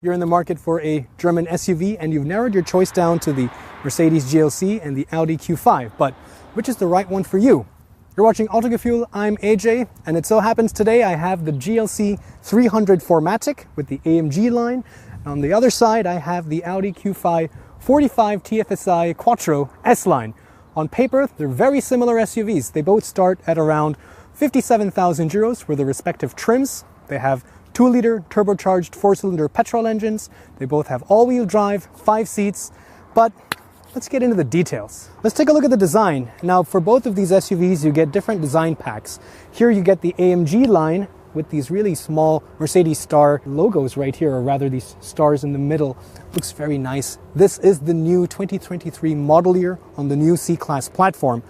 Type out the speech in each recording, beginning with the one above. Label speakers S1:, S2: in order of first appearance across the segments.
S1: You're in the market for a German SUV and you've narrowed your choice down to the Mercedes GLC and the Audi Q5, but which is the right one for you? You're watching Autogefühl, I'm AJ, and it so happens today I have the GLC 300 4MATIC with the AMG line. On the other side I have the Audi Q5 45 TFSI Quattro S-Line. On paper, they're very similar SUVs. They both start at around 57,000 euros for the respective trims. They have 2-liter turbocharged 4-cylinder petrol engines. They both have all-wheel drive, 5 seats, but let's get into the details. Let's take a look at the design. Now, for both of these SUVs, you get different design packs. Here you get the AMG line with these really small Mercedes star logos right here, or rather these stars in the middle. Looks very nice. This is the new 2023 model year on the new C-Class platform.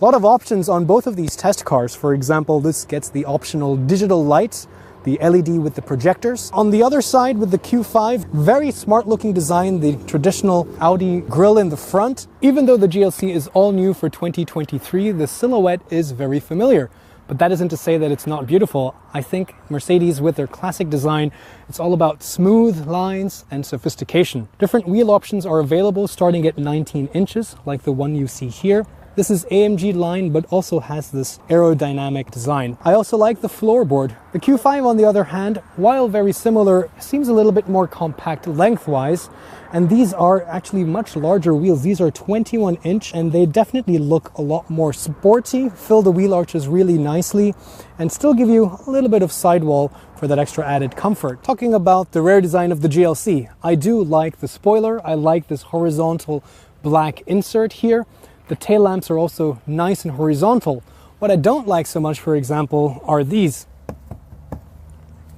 S1: A lot of options on both of these test cars. For example, this gets the optional digital lights, the LED with the projectors. On the other side with the Q5, very smart looking design, the traditional Audi grille in the front. Even though the GLC is all new for 2023, the silhouette is very familiar. But that isn't to say that it's not beautiful. I think Mercedes, with their classic design, it's all about smooth lines and sophistication. Different wheel options are available starting at 19 inches, like the one you see here. This is AMG line, but also has this aerodynamic design. I also like the floorboard. The Q5, on the other hand, while very similar, seems a little bit more compact lengthwise. And these are actually much larger wheels. These are 21 inch and they definitely look a lot more sporty, fill the wheel arches really nicely, and still give you a little bit of sidewall for that extra added comfort. Talking about the rear design of the GLC, I do like the spoiler. I like this horizontal black insert here. The tail lamps are also nice and horizontal. What I don't like so much, for example, are these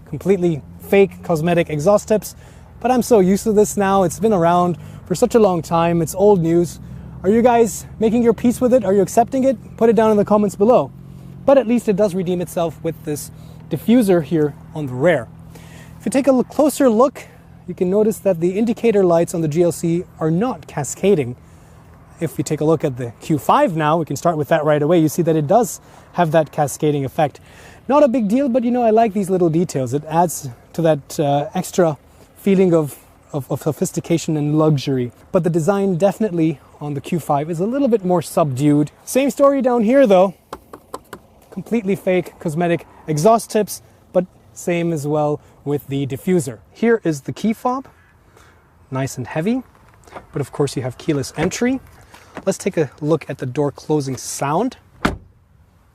S1: completely fake cosmetic exhaust tips. But I'm so used to this now. It's been around for such a long time. It's old news. Are you guys making your peace with it? Are you accepting it? Put it down in the comments below. But at least it does redeem itself with this diffuser here on the rear. If you take a closer look, you can notice that the indicator lights on the GLC are not cascading. If you take a look at the Q5 now, we can start with that right away. You see that it does have that cascading effect. Not a big deal, but I like these little details. It adds to that extra feeling of sophistication and luxury. But the design definitely on the Q5 is a little bit more subdued. Same story down here though. Completely fake cosmetic exhaust tips, but same as well with the diffuser. Here is the key fob, nice and heavy, but of course you have keyless entry. Let's take a look at the door closing sound.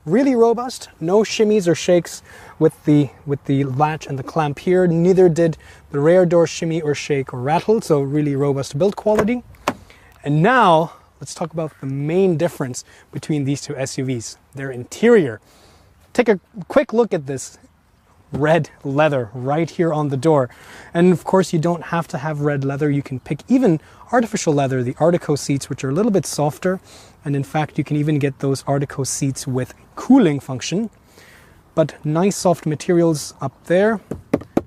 S1: Really robust, no shimmies or shakes with the latch and the clamp here. Neither did the rear door shimmy or shake or rattle, so really robust build quality. And now let's talk about the main difference between these two SUVs, their interior. Take a quick look at this red leather right here on the door. And of course you don't have to have red leather. You can pick even artificial leather, the Artico seats, which are a little bit softer. And in fact, you can even get those Artico seats with cooling function. But nice soft materials up there.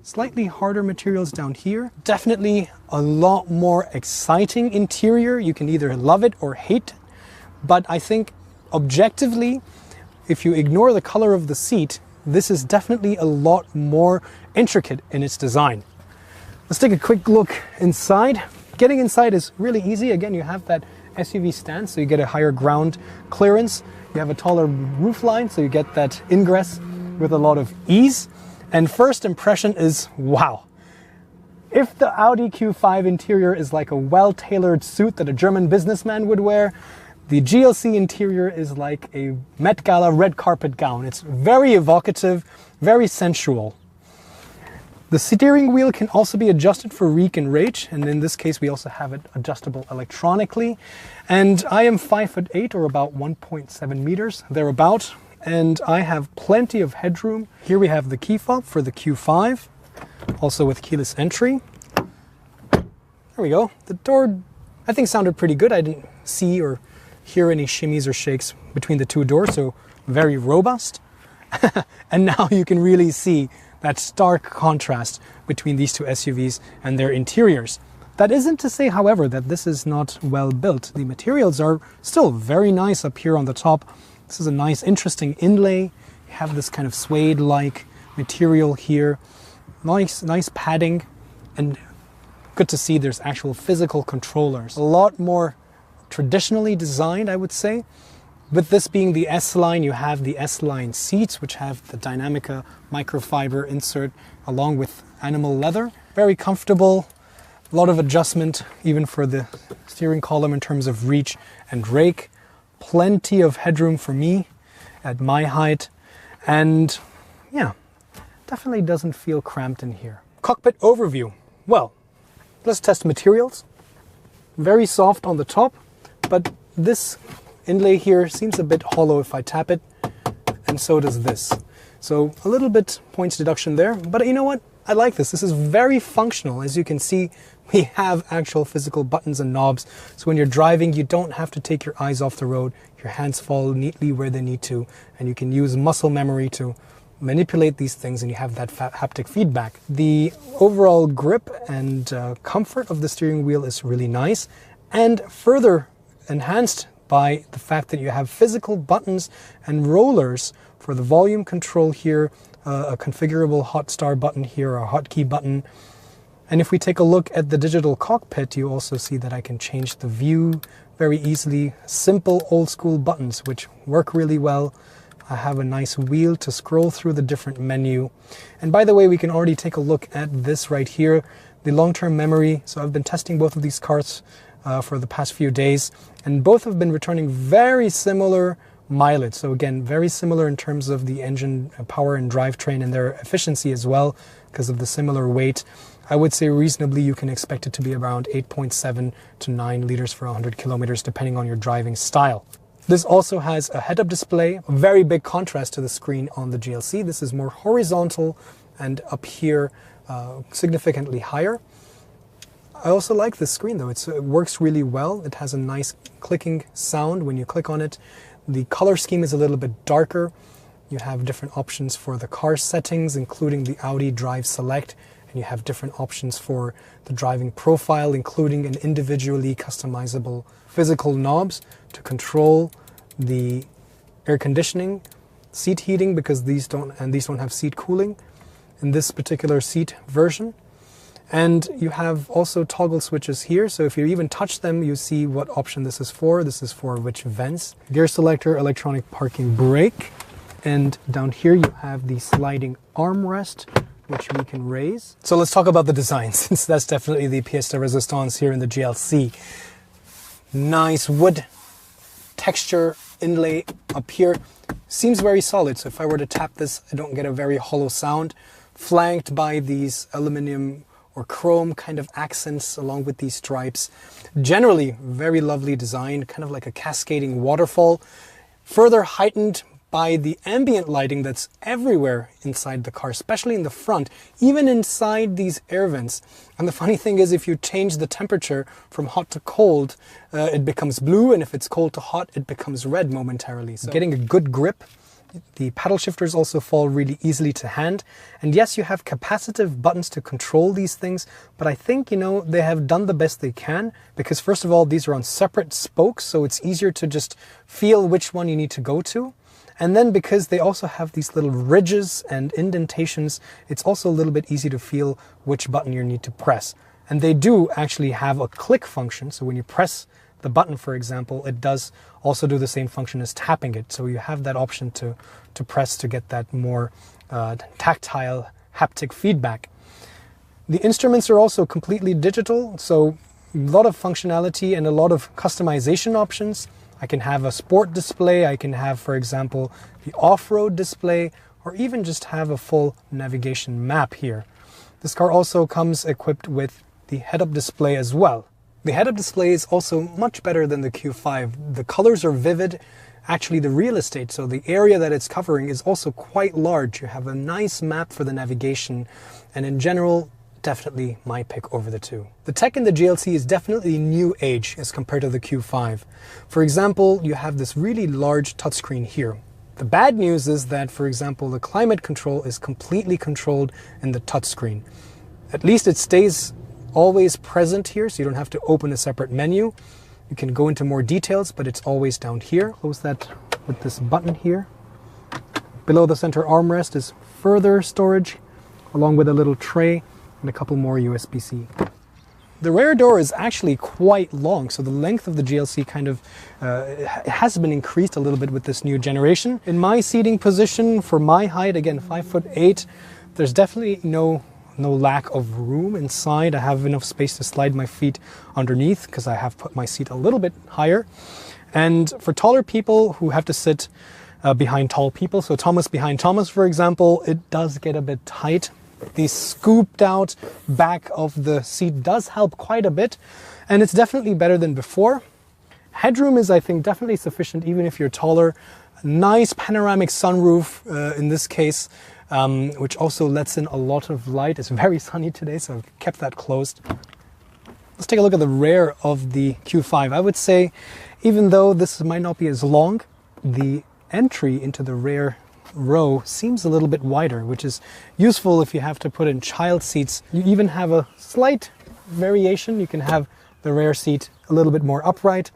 S1: Slightly harder materials down here. Definitely a lot more exciting interior. You can either love it or hate it. But I think objectively, if you ignore the color of the seat, this is definitely a lot more intricate in its design. Let's take a quick look inside. Getting inside is really easy. Again, you have that SUV stand, so you get a higher ground clearance. You have a taller roof line, so you get that ingress with a lot of ease. And first impression is, wow. If the Audi Q5 interior is like a well-tailored suit that a German businessman would wear, the GLC interior is like a Met Gala red carpet gown. It's very evocative, very sensual. The steering wheel can also be adjusted for reek and rage, and in this case we also have it adjustable electronically. And I am 5'8" or about 1.7 meters, thereabout, and I have plenty of headroom. Here we have the key fob for the Q5, also with keyless entry. There we go. The door, I think, sounded pretty good. I didn't see or hear any shimmies or shakes between the two doors, so very robust. And now you can really see that stark contrast between these two SUVs and their interiors. That isn't to say, however, that this is not well built. The materials are still very nice up here on the top. This is a nice, interesting inlay. You have this kind of suede-like material here. Nice padding. And good to see there's actual physical controllers. A lot more traditionally designed, I would say. With this being the S-Line, you have the S-Line seats, which have the Dynamica microfiber insert along with animal leather. Very comfortable, a lot of adjustment even for the steering column in terms of reach and rake. Plenty of headroom for me at my height, and yeah, definitely doesn't feel cramped in here. Cockpit overview. Well, let's test materials. Very soft on the top, but this inlay here seems a bit hollow if I tap it, and so does this. So a little bit points deduction there, but you know what? I like this. This is very functional. As you can see, we have actual physical buttons and knobs. So when you're driving, you don't have to take your eyes off the road. Your hands fall neatly where they need to, and you can use muscle memory to manipulate these things, and you have that haptic feedback. The overall grip and comfort of the steering wheel is really nice, and further enhanced by the fact that you have physical buttons and rollers for the volume control here, a configurable hot start button here, a hotkey button. And if we take a look at the digital cockpit, you also see that I can change the view very easily. Simple old school buttons which work really well. I have a nice wheel to scroll through the different menu. And by the way, we can already take a look at this right here, the long-term memory. So I've been testing both of these cars for the past few days, and both have been returning very similar mileage. So again, very similar in terms of the engine power and drivetrain and their efficiency as well, because of the similar weight. I would say reasonably you can expect it to be around 8.7 to 9 liters for 100 kilometers, depending on your driving style. This also has a head-up display, a very big contrast to the screen on the GLC. This is more horizontal, and up here significantly higher. I also like this screen though. It works really well. It has a nice clicking sound when you click on it. The color scheme is a little bit darker. You have different options for the car settings, including the Audi Drive Select, and you have different options for the driving profile, including an individually customizable physical knobs to control the air conditioning, seat heating, because these don't have seat cooling in this particular seat version. And you have also toggle switches here, so if you even touch them, you see what option this is for. This is for which vents. Gear selector, electronic parking brake, and down here you have the sliding armrest, which we can raise. So let's talk about the design, since that's definitely the pièce de résistance here in the GLC. Nice wood texture inlay up here. Seems very solid, so if I were to tap this, I don't get a very hollow sound. Flanked by these aluminum or chrome kind of accents along with these stripes. Generally, very lovely design, kind of like a cascading waterfall. Further heightened by the ambient lighting that's everywhere inside the car, especially in the front, even inside these air vents. And the funny thing is, if you change the temperature from hot to cold, it becomes blue, and if it's cold to hot, it becomes red momentarily. So getting a good grip. The paddle shifters also fall really easily to hand. And yes, you have capacitive buttons to control these things, but I think, they have done the best they can, because first of all, these are on separate spokes, so it's easier to just feel which one you need to go to. And then because they also have these little ridges and indentations, it's also a little bit easy to feel which button you need to press. And they do actually have a click function, so when you press the button, for example, it does also do the same function as tapping it. So you have that option to press to get that more tactile haptic feedback. The instruments are also completely digital, so a lot of functionality and a lot of customization options. I can have a sport display, I can have, for example, the off-road display, or even just have a full navigation map here. This car also comes equipped with the head-up display as well. The head-up display is also much better than the Q5. The colors are vivid. Actually, the real estate, so the area that it's covering, is also quite large. You have a nice map for the navigation, and in general, definitely my pick over the two. The tech in the GLC is definitely new age as compared to the Q5. For example, you have this really large touchscreen here. The bad news is that, for example, the climate control is completely controlled in the touchscreen. At least it stays always present here, so you don't have to open a separate menu. You can go into more details, but it's always down here. Close that with this button here. Below the center armrest is further storage, along with a little tray and a couple more USB-C. The rear door is actually quite long, so the length of the GLC kind of has been increased a little bit with this new generation. In my seating position, for my height, again 5'8", there's definitely no lack of room inside. I have enough space to slide my feet underneath because I have put my seat a little bit higher. And for taller people who have to sit behind tall people, so Thomas behind Thomas, for example, it does get a bit tight. The scooped out back of the seat does help quite a bit, and it's definitely better than before. Headroom is, I think, definitely sufficient even if you're taller. Nice panoramic sunroof in this case, which also lets in a lot of light. It's very sunny today, so I've kept that closed. Let's take a look at the rear of the Q5. I would say, even though this might not be as long, the entry into the rear row seems a little bit wider, which is useful if you have to put in child seats. You even have a slight variation. You can have the rear seat a little bit more upright,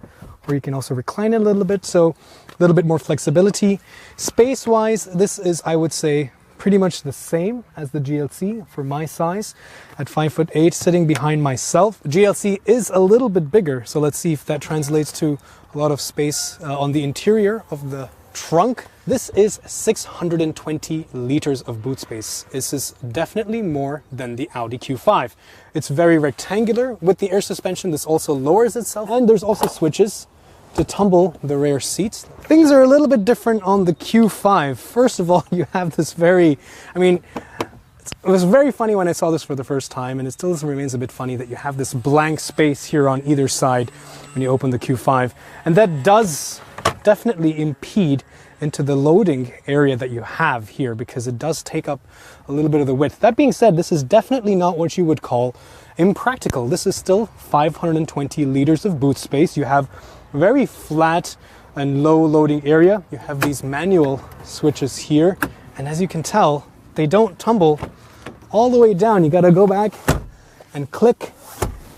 S1: or you can also recline it a little bit, so a little bit more flexibility. Space-wise, this is, I would say, pretty much the same as the GLC for my size at 5'8", sitting behind myself. GLC is a little bit bigger, so let's see if that translates to a lot of space on the interior of the trunk. This is 620 liters of boot space. This is definitely more than the Audi Q5. It's very rectangular. With the air suspension, this also lowers itself, and there's also switches to tumble the rear seats. Things are a little bit different on the Q5. First of all, you have this it was very funny when I saw this for the first time, and it still remains a bit funny that you have this blank space here on either side when you open the Q5, and that does definitely impede into the loading area that you have here, because it does take up a little bit of the width. That being said, this is definitely not what you would call impractical. This is still 520 liters of boot space. You have very flat and low loading area. You have these manual switches here, and as you can tell, they don't tumble all the way down. You got to go back and click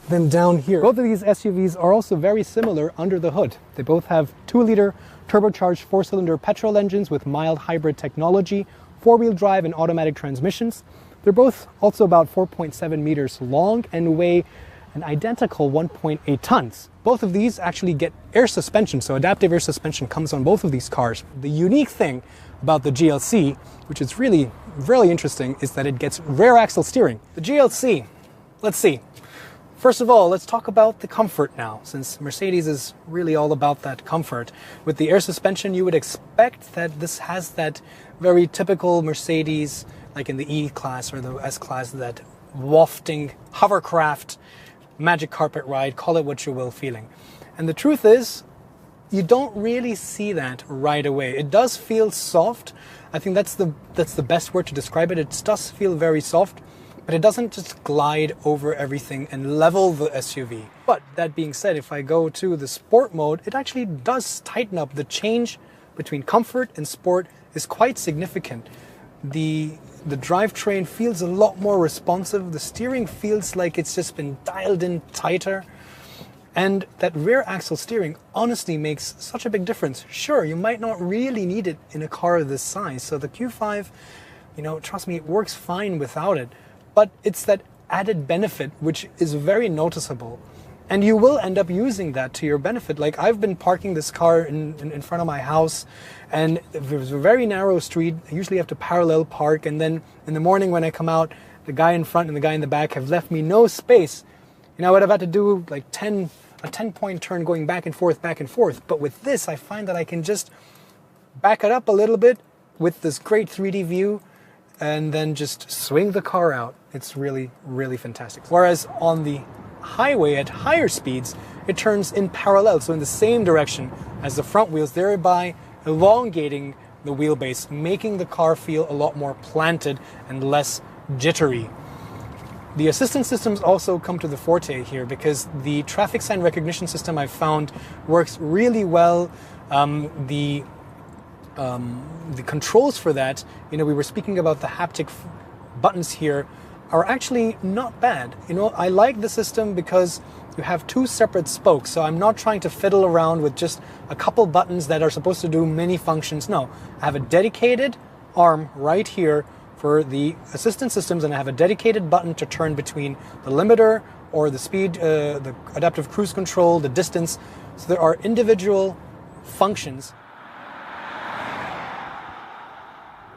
S1: them down here. Both of these SUVs are also very similar under the hood. They both have 2-liter turbocharged 4-cylinder petrol engines with mild hybrid technology, 4-wheel drive and automatic transmissions. They're both also about 4.7 meters long and weigh an identical 1.8 tons. Both of these actually get air suspension, so adaptive air suspension comes on both of these cars. The unique thing about the GLC, which is really interesting, is that it gets rear axle steering. The GLC, let's see. First of all, let's talk about the comfort now, since Mercedes is really all about that comfort. With the air suspension, you would expect that this has that very typical Mercedes, like in the E-Class or the S-Class, that wafting hovercraft, magic carpet ride, call it what you will, feeling. And the truth is, you don't really see that right away. It does feel soft. I think that's the best word to describe it. It does feel very soft, but it doesn't just glide over everything and level the SUV. But that being said, if I go to the sport mode, it actually does tighten up. The change between comfort and sport is quite significant. The drivetrain feels a lot more responsive. The steering feels like it's just been dialed in tighter. And that rear axle steering honestly makes such a big difference. Sure, you might not really need it in a car of this size. So the Q5, trust me, it works fine without it. But it's that added benefit which is very noticeable. And you will end up using that to your benefit. Like, I've been parking this car in front of my house, and if it was a very narrow street, I usually have to parallel park, and then in the morning when I come out, the guy in front and the guy in the back have left me no space. I would have had to do like a 10-point turn going back and forth. But with this, I find that I can just back it up a little bit with this great 3D view and then just swing the car out. It's really fantastic. Whereas on the highway at higher speeds, it turns in parallel, so in the same direction as the front wheels, thereby elongating the wheelbase, making the car feel a lot more planted and less jittery. The assistance systems also come to the forte here, because the traffic sign recognition system I've found works really well. The controls for that, we were speaking about the haptic buttons here, are actually not bad. I like the system because you have two separate spokes, so I'm not trying to fiddle around with just a couple buttons that are supposed to do many functions. No, I have a dedicated arm right here for the assistance systems, and I have a dedicated button to turn between the limiter or the speed, the adaptive cruise control, the distance. So there are individual functions.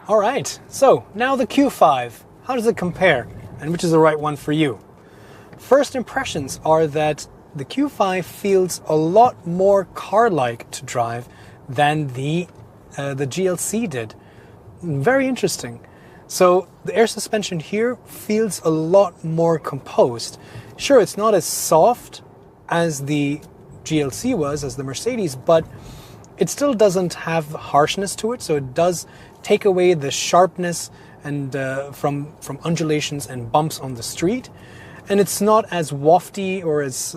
S1: All right, so now the Q5. How does it compare, and which is the right one for you? First impressions are that the Q5 feels a lot more car-like to drive than the GLC did. Very interesting. So the air suspension here feels a lot more composed. Sure, it's not as soft as the GLC was, as the Mercedes, but it still doesn't have harshness to it, so it does take away the sharpness and from undulations and bumps on the street. And it's not as wafty or as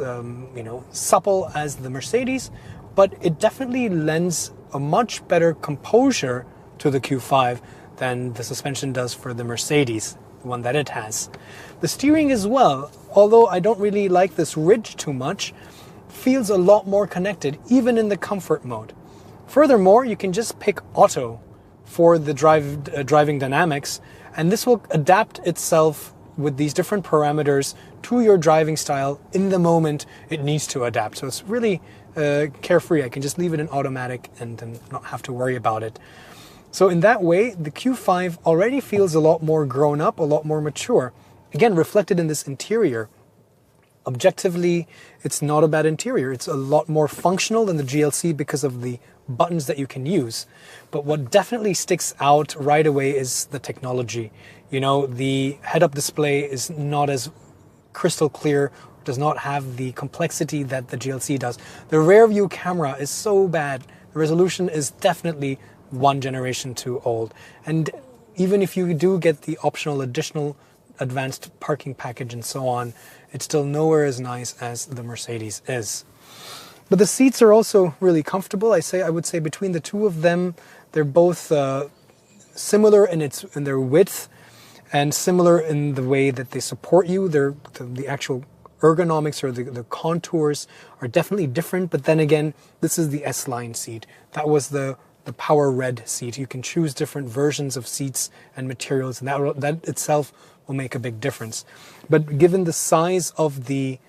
S1: supple as the Mercedes, but it definitely lends a much better composure to the Q5 than the suspension does for the Mercedes, the one that it has. The steering as well, although I don't really like this ridge too much, feels a lot more connected, even in the comfort mode. Furthermore, you can just pick auto for the driving dynamics, and this will adapt itself with these different parameters to your driving style in the moment it needs to adapt. So it's really carefree. I can just leave it in automatic and not have to worry about it. So in that way, the Q5 already feels a lot more grown up, a lot more mature. Again, reflected in this interior. Objectively, it's not a bad interior. It's a lot more functional than the GLC because of the buttons that you can use. But what definitely sticks out right away is the technology. You know, the head-up display is not as crystal clear, does not have the complexity that the GLC does. The rear view camera is so bad. The resolution is definitely one generation too old. And even if you do get the optional additional advanced parking package and so on, it's still nowhere as nice as the Mercedes is. But the seats are also really comfortable. I would say between the two of them, they're both similar in their width and similar in the way that they support you. The actual ergonomics or the contours are definitely different. But then again, this is the S-Line seat. That was the Power Red seat. You can choose different versions of seats and materials, and that itself will make a big difference. But given the size of the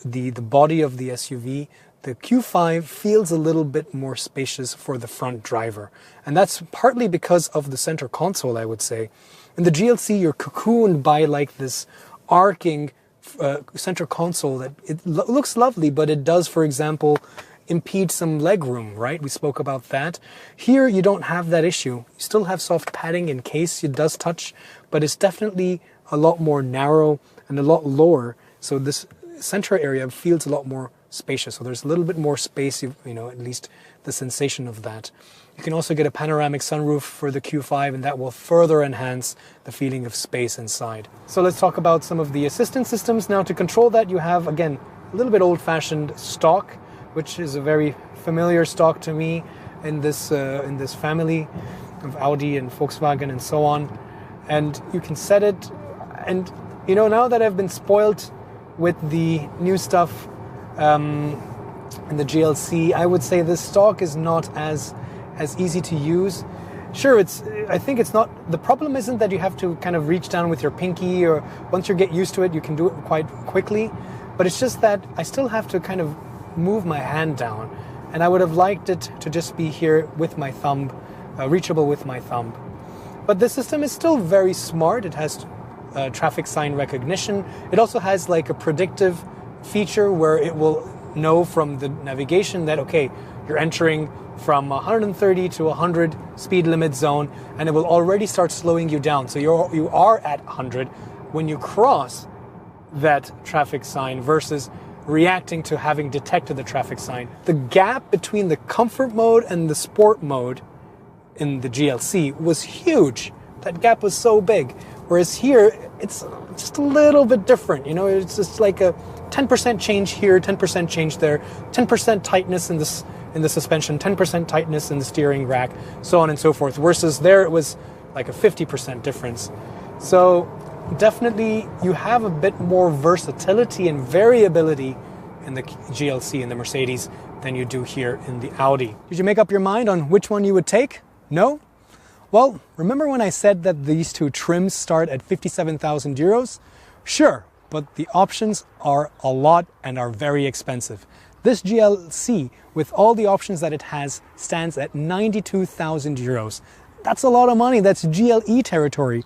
S1: body of the SUV, the Q5 feels a little bit more spacious for the front driver. And that's partly because of the center console, I would say. In the GLC, you're cocooned by like this arcing center console that it looks lovely, but it does, for example, impede some legroom, right? We spoke about that. Here, you don't have that issue. You still have soft padding in case it does touch, but it's definitely a lot more narrow and a lot lower. So this center area feels a lot more spacious. So there's a little bit more space, at least the sensation of that. You can also get a panoramic sunroof for the Q5, and that will further enhance the feeling of space inside. So let's talk about some of the assistance systems. Now, to control that, you have, again, a little bit old-fashioned stock, which is a very familiar stock to me in this family of Audi and Volkswagen and so on. And you can set it, and now that I've been spoiled with the new stuff in the GLC, I would say this stock is not as easy to use. Sure, I think it's not, the problem isn't that you have to kind of reach down with your pinky, or once you get used to it, you can do it quite quickly. But it's just that I still have to kind of move my hand down, and I would have liked it to just be here with my thumb, reachable with my thumb. But the system is still very smart. It has traffic sign recognition. It also has like a predictive feature where it will know from the navigation that, okay, you're entering from 130 to 100 speed limit zone, and it will already start slowing you down. So you are at 100 when you cross that traffic sign versus reacting to having detected the traffic sign. The gap between the comfort mode and the sport mode in the GLC was huge. That gap was so big. Whereas here, it's just a little bit different. It's just like a 10% change here, 10% change there, 10% tightness in the suspension, 10% tightness in the steering rack, so on and so forth. Versus there, it was like a 50% difference. So definitely, you have a bit more versatility and variability in the GLC and the Mercedes than you do here in the Audi. Did you make up your mind on which one you would take? No? Well, remember when I said that these two trims start at 57,000 euros? Sure, but the options are a lot and are very expensive. This GLC, with all the options that it has, stands at 92,000 euros. That's a lot of money. That's GLE territory.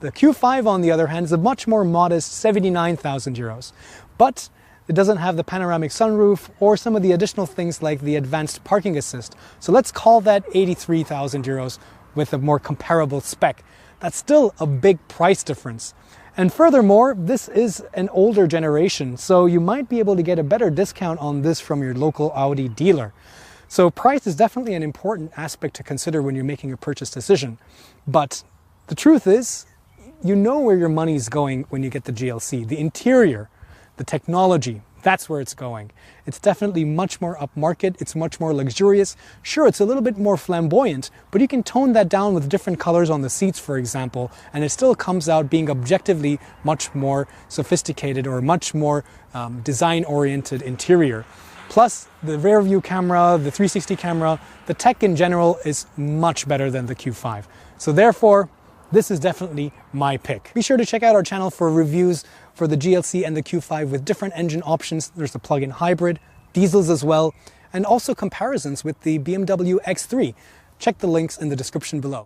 S1: The Q5, on the other hand, is a much more modest 79,000 euros. But it doesn't have the panoramic sunroof or some of the additional things like the advanced parking assist. So let's call that 83,000 euros with a more comparable spec. That's still a big price difference. And furthermore, this is an older generation, so you might be able to get a better discount on this from your local Audi dealer. So price is definitely an important aspect to consider when you're making a purchase decision. But the truth is, you know where your money's going when you get the GLC. The interior, the technology, that's where it's going. It's definitely much more upmarket, it's much more luxurious. Sure, it's a little bit more flamboyant, but you can tone that down with different colors on the seats, for example, and it still comes out being objectively much more sophisticated or much more design-oriented interior. Plus, the rear view camera, the 360 camera, the tech in general is much better than the Q5. So therefore, this is definitely my pick. Be sure to check out our channel for reviews for the GLC and the Q5 with different engine options. There's the plug-in hybrid, diesels as well, and also comparisons with the BMW X3. Check the links in the description below.